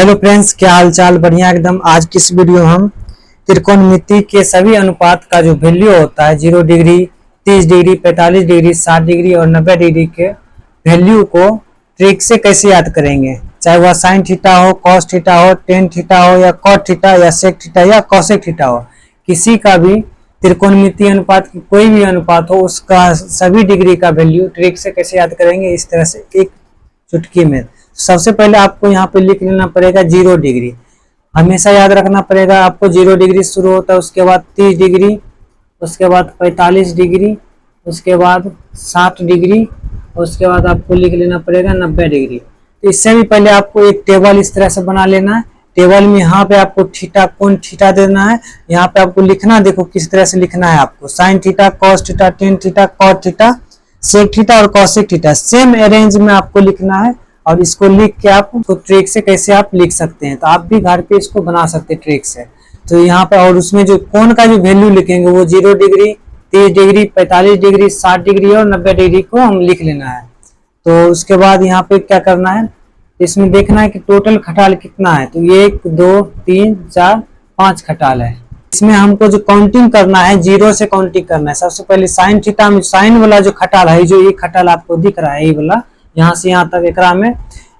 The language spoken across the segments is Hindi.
हेलो फ्रेंड्स, क्या हाल चाल। बढ़िया एकदम। आज की इस वीडियो में हम त्रिकोणमिति के सभी अनुपात का जो वैल्यू होता है 0 डिग्री, 30 डिग्री, 45 डिग्री, 60 डिग्री और 90 डिग्री के वैल्यू को ट्रिक से कैसे याद करेंगे। चाहे वह साइन थीटा हो, कॉस थीटा हो, टेन थीटा हो या कॉट थीटा या सेक थीटा या कोसेक थीटा हो, किसी का भी त्रिकोणमिति अनुपात की कोई भी अनुपात हो उसका सभी डिग्री का वैल्यू ट्रिक से कैसे याद करेंगे, इस तरह से एक चुटकी में। सबसे पहले आपको यहाँ पे लिख लेना पड़ेगा 0 डिग्री। हमेशा याद रखना पड़ेगा आपको 0 डिग्री शुरू होता है, उसके बाद 30 डिग्री, उसके बाद 45 डिग्री, उसके बाद 60 डिग्री, उसके बाद आपको लिख लेना पड़ेगा 90 डिग्री। तो इससे भी पहले आपको एक टेबल इस तरह से बना लेना है। टेबल में यहाँ पे आपको थीटा, कौन थीटा देना है, यहाँ पे आपको लिखना, देखो किस तरह से लिखना है आपको। Sine theta, cos theta, tan theta, cot theta, sec theta और कोसेक थीटा सेम अरेंज में आपको लिखना है। और इसको लिख के आप तो ट्रिक से कैसे आप लिख सकते हैं, तो आप भी घर पे इसको बना सकते हैं ट्रिक से। तो यहाँ पर और उसमें जो कोण का जो वैल्यू लिखेंगे वो 0 डिग्री, 30 डिग्री, 45 डिग्री, 60 डिग्री और 90 डिग्री को हम लिख लेना है। तो उसके बाद यहाँ पे क्या करना है, इसमें देखना है कि टोटल खटाल कितना है। तो 1 2 3 4 5 खटाल है। इसमें हमको जो काउंटिंग करना है 0 से काउंटिंग करना है। सबसे पहले साइन थीटा में साइन वाला जो खटाल है, जो ये खटाल आपको दिख रहा है, ये वाला यहाँ से यहाँ तक एकरा में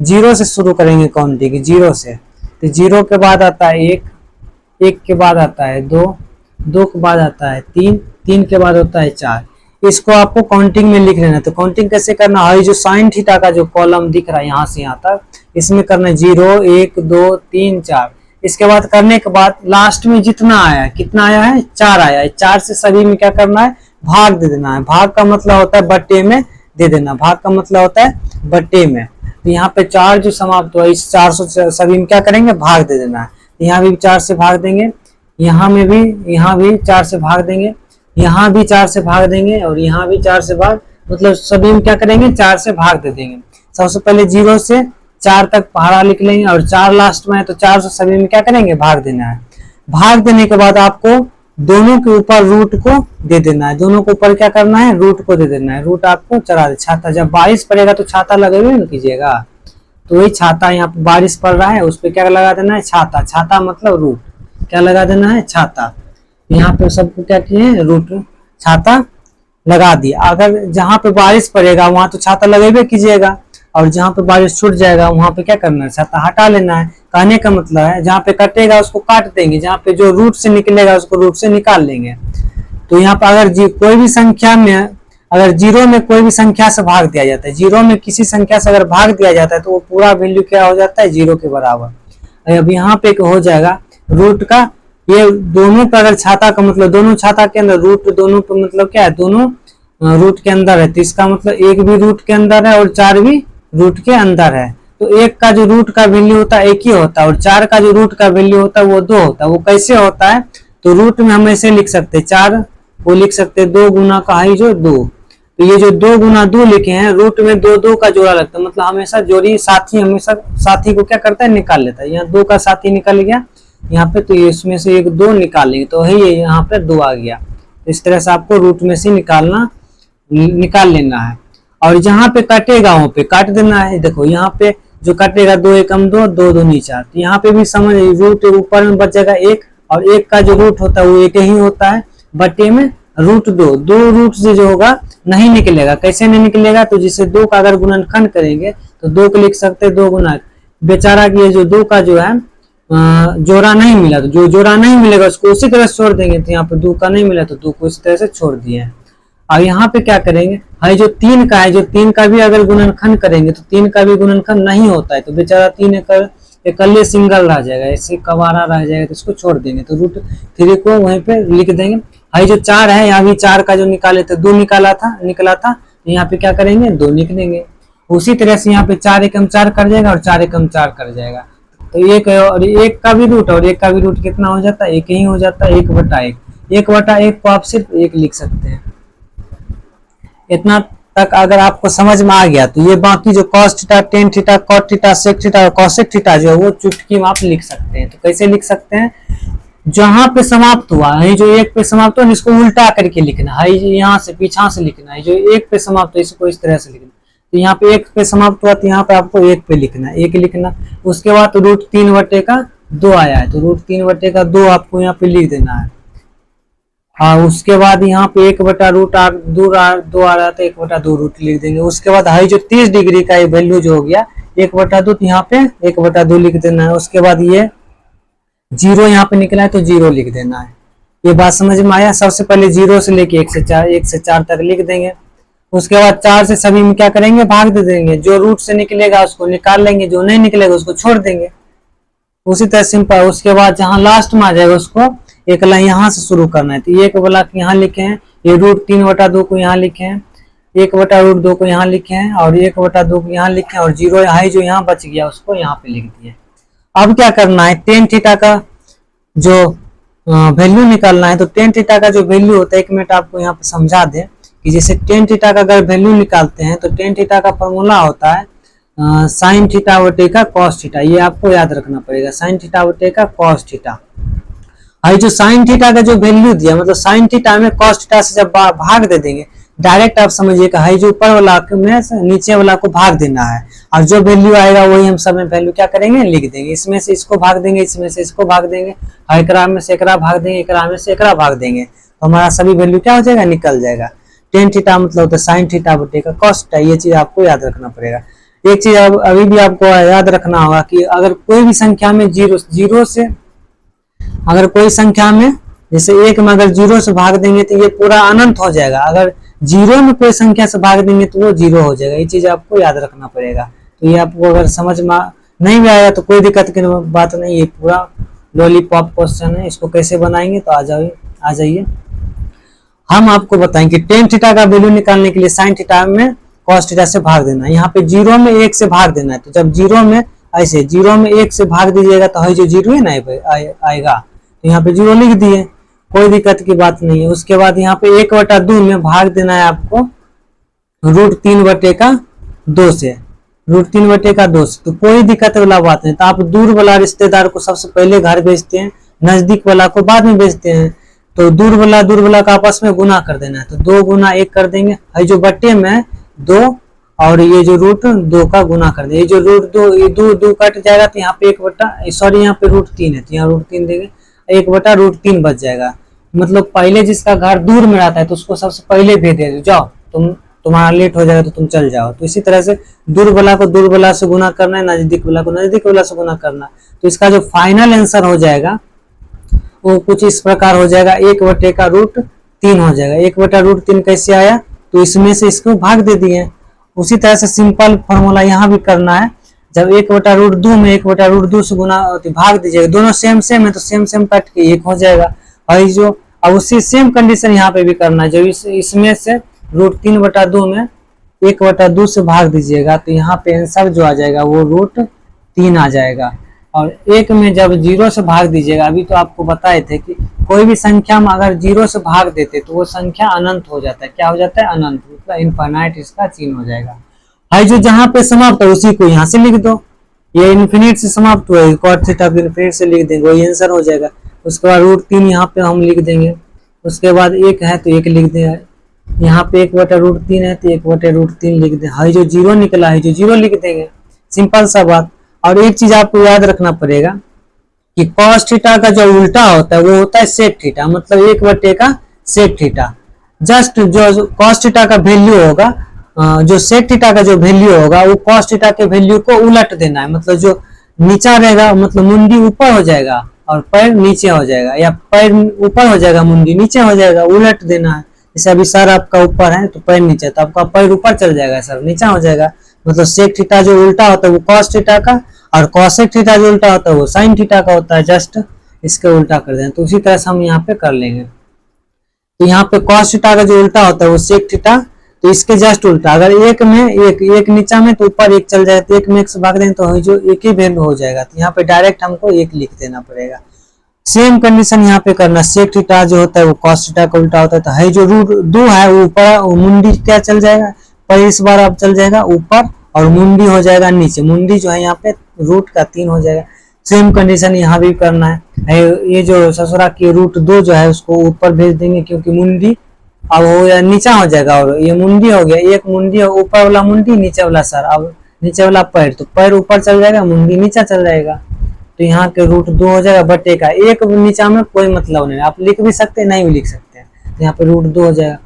0 से शुरू करेंगे काउंटिंग, 0 से। तो 0 के बाद आता है 1, 1 के बाद आता है 2, 2 के बाद आता है 3, 3 के बाद होता है 4। इसको आपको काउंटिंग में लिख लेना। तो काउंटिंग कैसे करना है, जो साइन थीटा का जो कॉलम दिख रहा है यहाँ से यहाँ तक, इसमें करना है 0 1 2 3 4। इसके बाद करने के बाद लास्ट में जितना आया है, कितना आया है, 4 आया है। 4 से सभी में क्या करना है, भाग दे देना है। भाग का मतलब होता है बट्टे में दे देना, भाग का मतलब होता है बट्टे में। तो यहाँ पे 4 जो समाप्त हुआ, इस 4 से सभी में क्या करेंगे, भाग दे देना है। यहाँ भी 4 से भाग देंगे, यहाँ में भी, यहाँ भी 4 से भाग देंगे, यहाँ भी 4 से भाग देंगे और यहाँ भी 4 से भाग, मतलब सभी में क्या करेंगे, 4 से भाग दे देंगे। सबसे पहले 0 से 4 तक पहाड़ा लिख लेंगे और 4 लास्ट में है तो 4 से सभी में क्या करेंगे, भाग देना है। भाग देने के बाद आपको दोनों के ऊपर रूट को दे देना है। दोनों के ऊपर क्या करना है, रूट को दे देना है। रूट आपको चढ़ा दे। छाता, जब बारिश पड़ेगा तो छाता लगे ना कीजिएगा, तो वही छाता, यहाँ पे बारिश पड़ रहा है उस पर क्या लगा देना है, छाता। छाता मतलब रूट, क्या लगा देना है, छाता। यहाँ पे सबको क्या किए, रूट छाता लगा दिया। अगर जहाँ पे बारिश पड़ेगा वहां तो छाता लगेबे कीजिएगा, और जहाँ पे बारिश छूट जाएगा वहां पे क्या करना है, छाता हटा लेना है। कहने का मतलब है जहाँ पे कटेगा उसको काट देंगे, जहाँ पे जो रूट से निकलेगा उसको रूट से निकाल लेंगे। तो यहाँ पे अगर कोई भी संख्या में, अगर 0 में कोई भी संख्या से भाग दिया जाता है, 0 में किसी संख्या से अगर भाग दिया जाता है तो वो पूरा वैल्यू क्या हो जाता है, 0 के बराबर। अब यहाँ पे हो जाएगा रूट का, ये दोनों पे अगर छाता का मतलब दोनों छाता के अंदर रूट, दोनों पे मतलब क्या है, दोनों रूट के अंदर है। तो इसका मतलब 1 भी रूट के अंदर है और 4 भी रूट के अंदर है। तो 1 का जो रूट का वैल्यू होता है 1 ही होता है, और 4 का जो रूट का वैल्यू होता है वो 2 होता है। वो कैसे होता है, तो रूट में हम ऐसे लिख सकते हैं 4, वो लिख सकते हैं 2 गुना का है जो 2। तो ये जो 2 गुना 2 लिखे हैं, रूट में 2 2 का जोड़ा लगता है, मतलब हमेशा जोड़ी साथी, हमेशा साथी को क्या करता है, निकाल लेता है। यहाँ 2 का साथी निकल गया यहाँ पे, तो इसमें से एक 2 निकाल लेंगे तो है ये यहाँ पे 2 आ गया। इस तरह से आपको रूट में से निकाल लेना है। और जहाँ पे कटेगा वहां पे काट देना है। देखो यहाँ पे जो कटेगा 2 एकम 2, 2 दूनी 4। तो यहाँ पे भी समझ, रूट ऊपर में बच जाएगा 1, और 1 का जो रूट होता है वो 1 ही होता है, बटे में रूट 2। 2 रूट से जो होगा नहीं निकलेगा। कैसे नहीं निकलेगा, तो जिसे 2 का अगर गुणनखंड करेंगे तो 2 को लिख सकते हैं 2 गुना, बेचारा की जो 2 का जो है जोड़ा नहीं मिला, तो जो जोड़ा नहीं मिलेगा उसको उसी तरह छोड़ देंगे। तो यहाँ पे 2 का नहीं मिला तो 2 को इस तरह से छोड़ दिए। अब यहाँ पे क्या करेंगे, है जो 3 का है, जो 3 का भी अगर गुणनखंड करेंगे तो 3 का भी गुणनखंड नहीं होता है, तो बेचारा 3 एकल्ले सिंगल रह जाएगा, ऐसे कवारा रह जाएगा, तो इसको छोड़ देंगे। तो रूट 3 को वहीं पे लिख देंगे। है जो 4 है, यहाँ भी 4 का जो निकाले थे 2 निकला था, तो यहाँ पे क्या करेंगे, 2 लिख देंगे। उसी तरह से यहाँ पे 4 एकम 4 कर जाएगा और 4 एकम 4 कर जाएगा। तो 1 और 1 का भी रूट, और 1 का भी रूट कितना हो जाता है, 1 ही हो जाता है, 1/1। 1/1 को आप सिर्फ 1 लिख सकते हैं। इतना तक अगर आपको समझ में आ गया तो ये बाकी जो cos theta, tan theta, cot theta, sec theta और कोसेक थीटा जो है वो चुटकी में आप लिख सकते हैं। तो कैसे लिख सकते हैं, जहां पे समाप्त हुआ है, जो 1 पे समाप्त हुआ इसको उल्टा करके लिखना है, यहाँ से पीछा से लिखना है। जो 1 पे समाप्त हुआ इसको इस तरह से लिखना, तो यहाँ पे 1 पे समाप्त हुआ, तो यहाँ पे आपको 1 पे लिखना है, 1 लिखना। उसके बाद तो √3/2 आया है, तो √3/2 आपको यहाँ पे लिख देना है। हाँ, उसके बाद यहाँ पे 1/√2 आ रहा था, 1/2 रूट लिख देंगे। उसके बाद हाई जो 30 डिग्री का वैल्यू जो हो गया 1/2, तो यहाँ पे 1/2 लिख देना है। उसके बाद ये 0 यहाँ पे निकला है, तो 0 लिख देना है। ये बात समझ में आया। सबसे पहले 0 से लेके 1 से 4 तक लिख देंगे। उसके बाद 4 से सभी में क्या करेंगे, भाग दे देंगे। जो रूट से निकलेगा उसको निकाल लेंगे, जो नहीं निकलेगा उसको छोड़ देंगे। उसी तरह सिंपल। उसके बाद जहां लास्ट में आ जाएगा उसको एक लाइन यहाँ से शुरू करना है। तो ये एक वाला यहाँ लिखे हैं, ये √3/2 को यहाँ लिखे हैं, 1/√2 को यहाँ लिखे हैं, और 1/2 को यहाँ लिखे हैं, और 0 हाई जो यहाँ बच गया उसको यहाँ पे लिख दिए। अब क्या करना है, टेन थीटा का जो वैल्यू निकालना है। तो टेन थीटा का जो वैल्यू होता है, 1 मिनट आपको यहाँ पे समझा दें कि जैसे टेन थीटा का अगर वैल्यू निकालते हैं तो टेन थीटा का फॉर्मूला होता है sin θ/का cos थीटा। ये आपको याद रखना पड़ेगा, sin θ/का cos थीटा। और जो sin थीटा का जो वैल्यू दिया, मतलब sin थीटा में cos थीटा से जब भाग दे देंगे, डायरेक्ट आप समझिएगा हाई जो ऊपर वाला में नीचे वाला को भाग देना है, और जो वैल्यू आएगा वही हम सब में वैल्यू क्या करेंगे, लिख देंगे। इसमें से इसको भाग देंगे, इसमें से इसको भाग देंगे, और एकरा में से एकरा भाग देंगे, एकरा में से एकरा भाग देंगे, तो हमारा सभी वैल्यू क्या हो जाएगा, निकल जाएगा। टेन थीटा मतलब होता है sin θ/का cos थीटा। ये चीज आपको याद रखना पड़ेगा। एक चीज अभी भी आपको याद रखना होगा कि अगर कोई भी संख्या में जीरो से, अगर कोई संख्या में जैसे 1 में अगर 0 से भाग देंगे तो ये पूरा अनंत हो जाएगा। अगर 0 में कोई संख्या से भाग देंगे तो वो 0 हो जाएगा। ये चीज आपको याद रखना पड़ेगा। तो ये आपको अगर समझ में नहीं भी आया तो कोई दिक्कत की बात नहीं, ये पूरा लॉलीपॉप क्वेश्चन है। इसको कैसे बनाएंगे तो आ जाइए हम आपको बताएंगे। टेन थीटा का वैल्यू निकालने के लिए sin थीटा में cos थीटा से भाग देना है। यहाँ पे 0 में 1 से भाग देना है। तो जब 0 में ऐसे 0 में 1 से भाग दीजिएगा तो है जो 0 है ना आएगा, तो यहाँ पे 0 लिख दिए, कोई दिक्कत की बात नहीं है। उसके बाद यहाँ पे 1/2 में भाग देना है आपको √3/2 से, √3/2 से, तो कोई दिक्कत वाला बात नहीं। तो आप दूर वाला रिश्तेदार को सबसे पहले घर भेजते हैं, नजदीक वाला को बाद में भेजते हैं। तो दूर वाला का आपस में गुना कर देना है। तो 2 गुना 1 कर देंगे, है जो बट्टे में 2, और ये जो √2 का गुना कर देंगे। ये जो √2 ये 2 कट जाएगा, तो यहाँ पे यहाँ पे √3 है, तो यहाँ √3 देंगे, 1/√3 बच जाएगा। मतलब पहले जिसका घर दूर में रहता है तो उसको सबसे पहले भेज दे, जाओ तुम्हारा लेट हो जाएगा तो तुम चल जाओ। तो इसी तरह से दूर वाला को दूर वाला से गुना करना है, नजदीक वाला को नजदीक वाला से गुना करना है। तो इसका जो फाइनल आंसर हो जाएगा वो कुछ इस प्रकार हो जाएगा, 1/√3 हो जाएगा। 1/√3 कैसे आया, तो इसमें से इसको भाग दे दिए। उसी तरह से सिंपल फॉर्मूला यहाँ भी करना है। जब 1/√2 में 1/√2 से गुना भाग दीजिएगा, दोनों सेम है तो सेम काट के 1 हो जाएगा। और जो अब उसी सेम कंडीशन यहाँ पे भी करना है। जब इसमें से √3/2 में 1/2 से भाग दीजिएगा, तो यहाँ पे आंसर जो आ जाएगा वो √3 आ जाएगा। और 1 में जब 0 से भाग दीजिएगा, अभी तो आपको बताए थे कि कोई भी संख्या में अगर 0 से भाग देते तो वो संख्या अनंत हो जाता है। क्या हो जाता है, अनंत, मतलब इनफाइनाइट इसका चिन्ह हो जाएगा। है जो जहां पे समाप्त है उसी को यहाँ से लिख दो। ये इन्फिनिट से समाप्त हुआ है, cos थीटा इन्फिनिट से लिख देंगे, वही आंसर हो जाएगा। उसके बाद √3 यहाँ पे हम लिख देंगे। उसके बाद 1 है तो 1 लिख देंगे, यहाँ पे 1/√3 है तो 1/√3 लिख दें। है जो 0 निकला है जो 0 लिख देंगे, सिंपल सा बात। और एक चीज आपको याद रखना पड़ेगा कि cos थीटा का जो उल्टा होता है वो होता है sec थीटा, मतलब 1/2 का sec थीटा। जस्ट जो cos थीटा का वैल्यू होगा, जो sec थीटा का जो वैल्यू होगा वो cos थीटा के वैल्यू को उलट देना है। मतलब जो नीचा रहेगा, मतलब मुंडी ऊपर हो जाएगा और पैर नीचे हो जाएगा, या पैर ऊपर हो जाएगा मुंडी नीचे हो जाएगा, उलट देना है। जैसे अभी सर आपका ऊपर है तो पैर नीचे, तो आपका पैर ऊपर चल जाएगा, सर नीचा हो जाएगा। मतलब sec थीटा जो उल्टा होता है वो cos थीटा का, और cosec थीटा जो उल्टा होता है वो sin थीटा का होता है। जस्ट इसके उल्टा कर दें, तो उसी तरह से हम यहाँ पे कर लेंगे। तो यहाँ पे cos थीटा का जो उल्टा होता है वो sec थीटा, तो इसके जस्ट उल्टा। अगर 1 में 1 नीचा में तो ऊपर 1 चल जाए, तो 1 में 1 से भाग दें तो जो 1 ही वैल्यू हो जाएगा। तो यहाँ पे डायरेक्ट हमको 1 लिख देना पड़ेगा। सेम कंडीशन यहाँ पे करना, sec थीटा जो होता है वो cos थीटा का उल्टा होता है। तो है जो √2 है वो ऊपर, मुंडी क्या चल जाएगा, पर इस बार अब चल जाएगा ऊपर, और मुंडी हो जाएगा नीचे। मुंडी जो है यहाँ पे √3 हो जाएगा। सेम कंडीशन यहाँ भी करना है। ये जो ससुरा की √2 जो है उसको ऊपर भेज देंगे, क्योंकि मुंडी अब हो नीचा हो जाएगा, और ये मुंडी हो गया, एक मुंडी ऊपर वाला मुंडी नीचे वाला सर, अब नीचे वाला पैर, तो पैर ऊपर चल जाएगा मुंडी नीचा चल जाएगा, तो यहाँ के √2 हो जाएगा बटे का एक। नीचा में कोई मतलब नहीं, आप लिख भी सकते हैं नहीं भी लिख सकते हैं, तो यहाँ पे √2 हो जाएगा।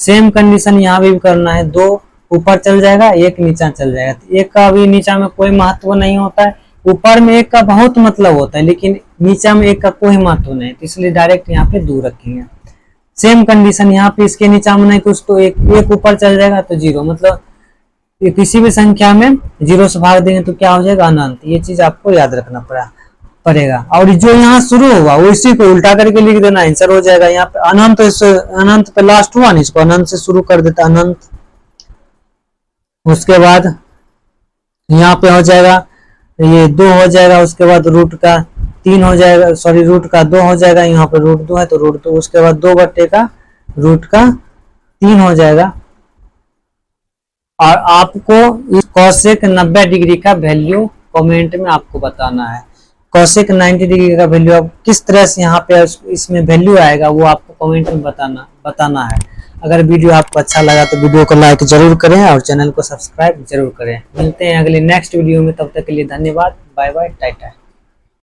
सेम कंडीशन यहाँ भी करना है, 2 ऊपर चल जाएगा एक नीचा चल जाएगा, तो एक का भी नीचा में कोई महत्व नहीं होता है, ऊपर में एक का बहुत मतलब होता है लेकिन नीचा में एक का कोई महत्व नहीं, तो इसलिए डायरेक्ट यहाँ पे 2 रखेंगे। सेम कंडीशन यहाँ पे इसके नीचा में नहीं कुछ, तो एक ऊपर चल जाएगा तो 0, मतलब किसी भी संख्या में 0 से भाग देंगे तो क्या हो जाएगा अनंत। ये चीज आपको याद रखना पड़ेगा। और जो यहाँ शुरू होगा वो इसी को उल्टा करके लिख देना, आंसर हो जाएगा। यहाँ पे अनंत, अनंत पे लास्ट हुआ ना, इसको अनंत से शुरू कर देता अनंत। उसके बाद यहाँ पे हो जाएगा ये 2 हो जाएगा, उसके बाद रूट का 3 हो जाएगा, सॉरी रूट का 2 हो जाएगा, यहाँ पे √2 है तो √2, उसके बाद 2 बट्टे का रूट का 3 हो जाएगा। और आपको इस कॉसेक 90 डिग्री का वैल्यू कमेंट में आपको बताना है। कॉसेक 90 डिग्री का वैल्यू आप किस तरह से यहाँ पे इसमें वैल्यू आएगा वो आपको कमेंट में बताना है। अगर वीडियो आपको अच्छा लगा तो वीडियो को लाइक जरूर करें और चैनल को सब्सक्राइब जरूर करें। मिलते हैं अगले नेक्स्ट वीडियो में, तब तक के लिए धन्यवाद, बाय बाय, टाटा।